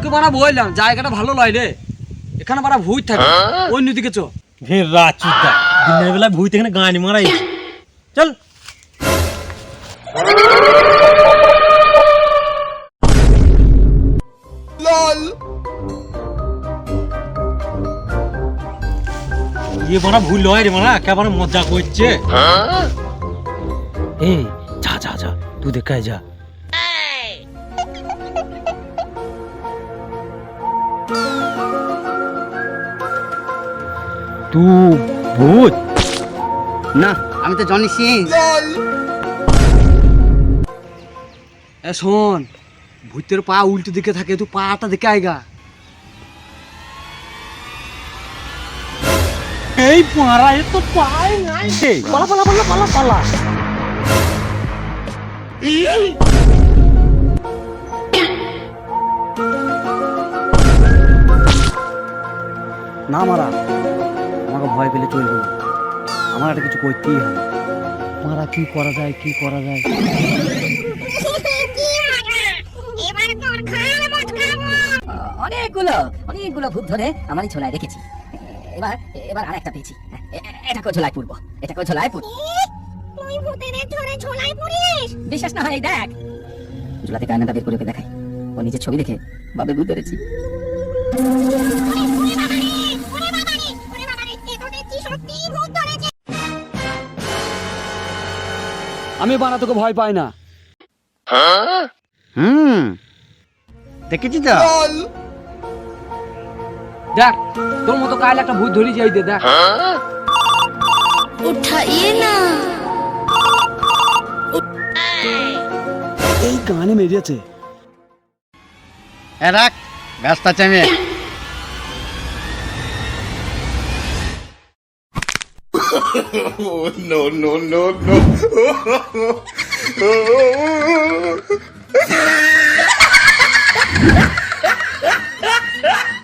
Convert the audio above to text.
তোকে বানা বললাম জায়গাটা ভালো লয় রে, এখানে বারা ভূত থাকে, অন্যদিকে চ। ফের রাচুদা দিনের বেলা ভূত এখানে গান মারাই, চল। ये बना भूल लय रे बना क्या बना मजा করছে। এই যা যা যা তুই দেখাই যা। तू भूत না আমি তো জনি সিং। এ শোন, ভূতের পা উল্টো দিকে থাকে, তুই পাটা দেখে আইগা। এই পারা এ তো পায় নাই রে, পালা পালা পালা পালা পালা। না মারা, আমাকে ভয় পেলে চলবে না, আমার একটা কিছু করতেই হবে। মারা কি করা যায়, কি করা যায়? অনেকগুলো ভূত ধরে আমারই ঝোলায় রেখেছি। এবার এবার আর একটা পেয়েছি, এটাকে ঝোলায় পুরবো, এটাকে ঝোলায় পুরবো। তুই ভূতের ধরে ঝোলায় পুরিস? বিশ্বাস না হয় দেখ, ঝোলাতে কায়নাটা বের করে দেখাই। ও নিজের ছবি দেখে বাবে ভূত ধরেছি। আমি বানা তোকে ভয় পাই না। দেখেছি তো। দেখ তোর মতো কাল একটা ভূত ধরি যাই দে, দেখ। उठाइए ना। এই গানে মেরেছে। রাখ, ব্যস্ত আছে আমি। No, no, no, no.